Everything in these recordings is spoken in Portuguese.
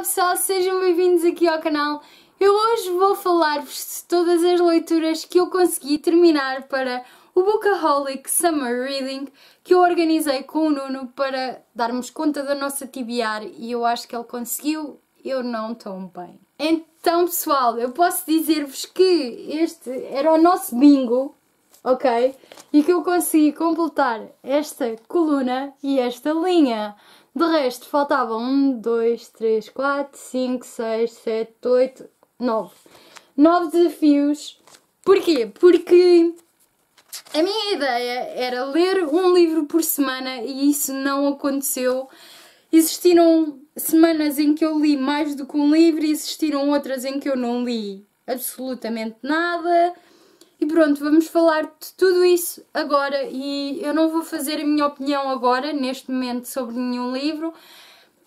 pessoal, sejam bem-vindos aqui ao canal. Eu hoje vou falar-vos de todas as leituras que eu consegui terminar para o Bookaholic Summer Reading que eu organizei com o Nuno para darmos conta da nossa TBR e eu acho que ele conseguiu, eu não tão bem. Então pessoal, eu posso dizer-vos que este era o nosso bingo, ok? E que eu consegui completar esta coluna e esta linha. De resto, faltavam 1, 2, 3, 4, 5, 6, 7, 8, 9. 9 desafios. Porquê? Porque a minha ideia era ler um livro por semana e isso não aconteceu. Existiram semanas em que eu li mais do que um livro e existiram outras em que eu não li absolutamente nada. E pronto, vamos falar de tudo isso agora e eu não vou fazer a minha opinião agora, neste momento, sobre nenhum livro.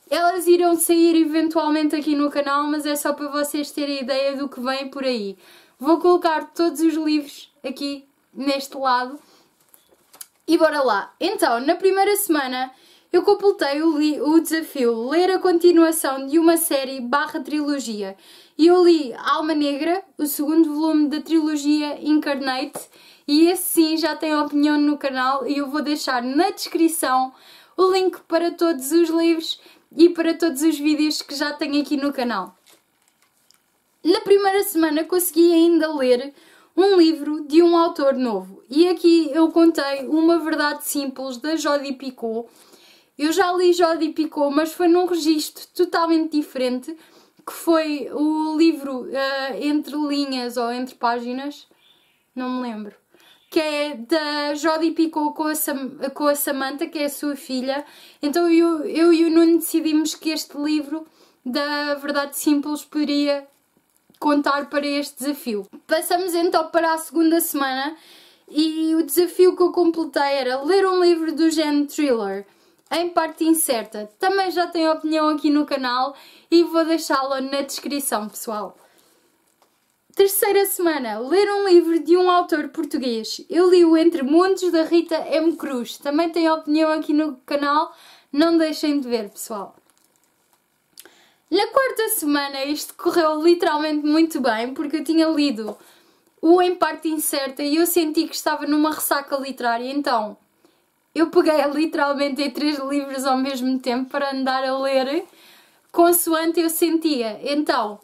Elas irão sair eventualmente aqui no canal, mas é só para vocês terem ideia do que vem por aí. Vou colocar todos os livros aqui neste lado e bora lá. Então, na primeira semana eu completei o desafio ler a continuação de uma série / trilogia. E eu li Alma Negra, o segundo volume da trilogia Incarnate, e esse sim já tem opinião no canal e eu vou deixar na descrição o link para todos os livros e para todos os vídeos que já tenho aqui no canal. Na primeira semana consegui ainda ler um livro de um autor novo e aqui eu contei Uma Verdade Simples da Jodi Picoult. Eu já li Jodi Picoult, mas foi num registro totalmente diferente, que foi o livro Entre Linhas ou Entre Páginas, não me lembro, que é da Jodi Picoult com a Samantha, que é a sua filha. Então eu e o Nuno decidimos que este livro da Verdade Simples poderia contar para este desafio. Passamos então para a segunda semana e o desafio que eu completei era ler um livro do género thriller, em parte incerta. Também já tenho opinião aqui no canal e vou deixá-la na descrição, pessoal. Terceira semana, ler um livro de um autor português. Eu li o Entre Mundos, da Rita M. Cruz. Também tenho opinião aqui no canal, não deixem de ver, pessoal. Na quarta semana, isto correu literalmente muito bem, porque eu tinha lido o Em Parte Incerta e eu senti que estava numa ressaca literária, então eu peguei literalmente em 3 livros ao mesmo tempo para andar a ler consoante eu sentia. Então,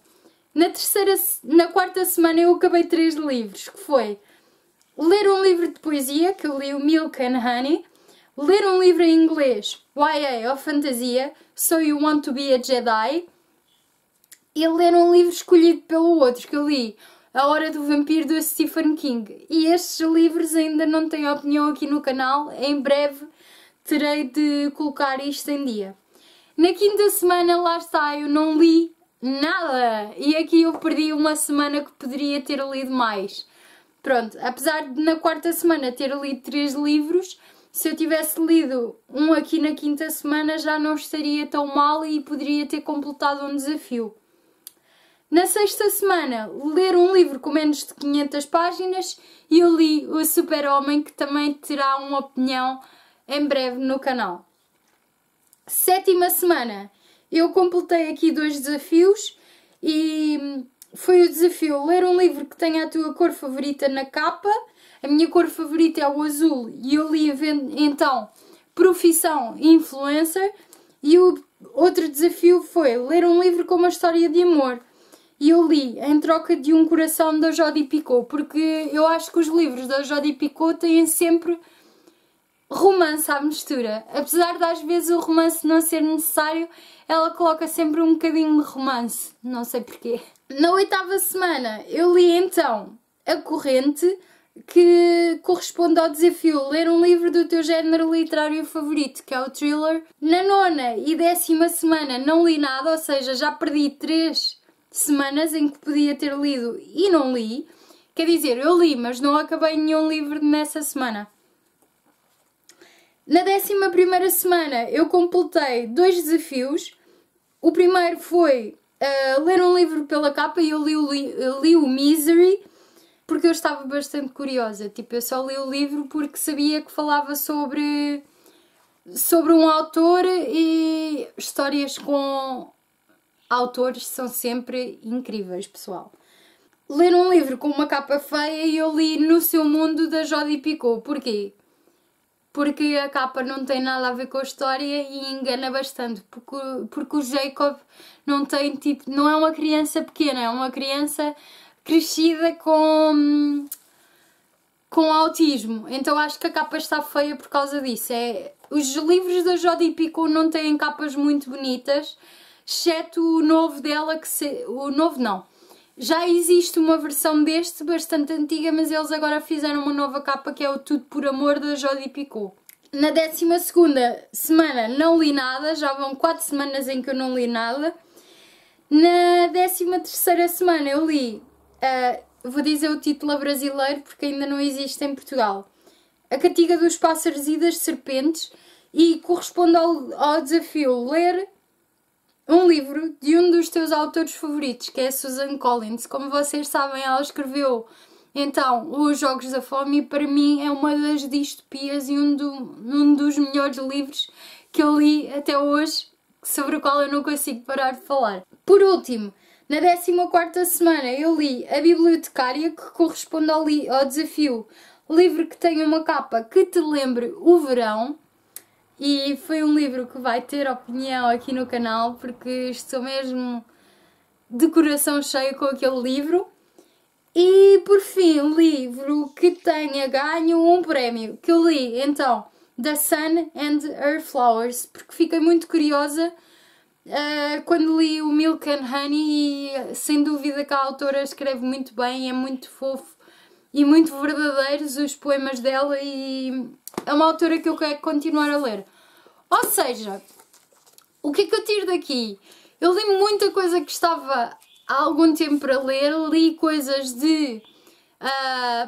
na quarta semana eu acabei 3 livros, que foi ler um livro de poesia, que eu li o Milk and Honey, ler um livro em inglês, YA ou fantasia, So You Want to Be a Jedi, e ler um livro escolhido pelo outro, que eu li A Hora do Vampiro, do Stephen King. E estes livros ainda não tenho opinião aqui no canal, em breve terei de colocar isto em dia. Na quinta semana, lá está, eu não li nada e aqui eu perdi uma semana que poderia ter lido mais. Pronto, apesar de na quarta semana ter lido 3 livros, se eu tivesse lido um aqui na quinta semana já não estaria tão mal e poderia ter completado um desafio. Na sexta semana, ler um livro com menos de 500 páginas e eu li O Super-Homem, que também terá uma opinião em breve no canal. Sétima semana, eu completei aqui 2 desafios e foi o desafio ler um livro que tenha a tua cor favorita na capa. A minha cor favorita é o azul e eu li então Profissão Influencer. E o outro desafio foi ler um livro com uma história de amor. E eu li Em Troca de um Coração, da Jodi Picoult, porque eu acho que os livros da Jodi Picoult têm sempre romance à mistura. Apesar de às vezes o romance não ser necessário, ela coloca sempre um bocadinho de romance. Não sei porquê. Na oitava semana eu li então A Corrente, que corresponde ao desafio ler um livro do teu género literário favorito, que é o thriller. Na nona e 10ª semana não li nada, ou seja, já perdi 3 semanas em que podia ter lido e não li. Quer dizer, eu li, mas não acabei nenhum livro nessa semana. Na 11ª semana eu completei 2 desafios. O primeiro foi ler um livro pela capa e eu li o Misery porque eu estava bastante curiosa. Tipo, eu só li o livro porque sabia que falava sobre um autor e histórias com autores são sempre incríveis, pessoal. Ler um livro com uma capa feia, e eu li No Seu Mundo, da Jodi Picoult. Porquê? Porque a capa não tem nada a ver com a história e engana bastante, porque o Jacob não tem tipo, não é uma criança pequena, é uma criança crescida com autismo. Então acho que a capa está feia por causa disso. Os livros da Jodi Picoult não têm capas muito bonitas, exceto o novo dela, o novo não. Já existe uma versão deste, bastante antiga, mas eles agora fizeram uma nova capa, que é o Tudo por Amor, da Jodi Picoult. Na 12ª semana não li nada, já vão 4 semanas em que eu não li nada. Na 13ª semana eu li, vou dizer o título a brasileiro porque ainda não existe em Portugal, A Cantiga dos Pássaros e das Serpentes, e corresponde ao desafio ler um livro de um dos teus autores favoritos, que é a Susan Collins. Como vocês sabem, ela escreveu então Os Jogos da Fome, e para mim é uma das distopias e um dos melhores livros que eu li até hoje, sobre o qual eu não consigo parar de falar. Por último, na 14ª semana eu li A Bibliotecária, que corresponde ao desafio livro que tem uma capa que te lembre o verão. E foi um livro que vai ter opinião aqui no canal, porque estou mesmo de coração cheio com aquele livro. E por fim, um livro que tenha ganho um prémio, que eu li então, The Sun and Her Flowers, porque fiquei muito curiosa quando li o Milk and Honey, e sem dúvida que a autora escreve muito bem, é muito fofo e muito verdadeiros os poemas dela, e é uma autora que eu quero continuar a ler. Ou seja, o que é que eu tiro daqui? Eu li muita coisa que estava há algum tempo para ler, li coisas de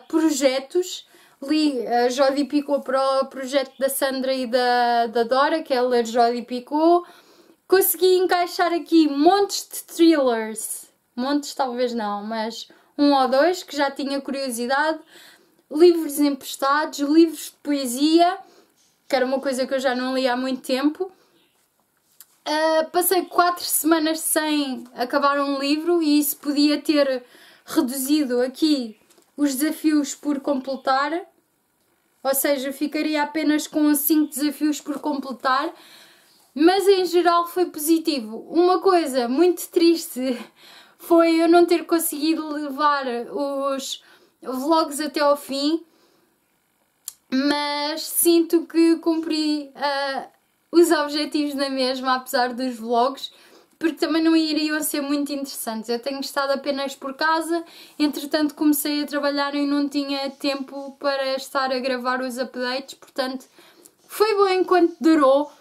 projetos, li a Jodi Picoult para o projeto da Sandra e da Dora, que é ler Jodi Picoult. Consegui encaixar aqui montes de thrillers, montes talvez não, mas 1 ou 2 que já tinha curiosidade, livros emprestados, livros de poesia, que era uma coisa que eu já não li há muito tempo. Passei 4 semanas sem acabar um livro, e isso podia ter reduzido aqui os desafios por completar, ou seja, ficaria apenas com 5 desafios por completar, mas em geral foi positivo. Uma coisa muito triste foi eu não ter conseguido levar os vlogs até ao fim, mas sinto que cumpri os objetivos na mesma, apesar dos vlogs, porque também não iriam ser muito interessantes. Eu tenho estado apenas por casa, entretanto comecei a trabalhar e não tinha tempo para estar a gravar os updates, portanto foi bom enquanto durou.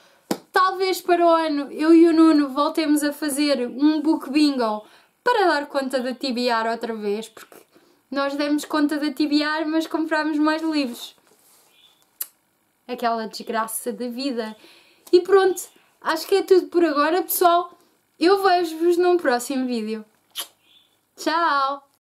Talvez para o ano eu e o Nuno voltemos a fazer um book bingo para dar conta da TBR outra vez, porque nós demos conta da TBR, mas comprámos mais livros. Aquela desgraça da vida. E pronto, acho que é tudo por agora, pessoal. Eu vejo-vos num próximo vídeo. Tchau!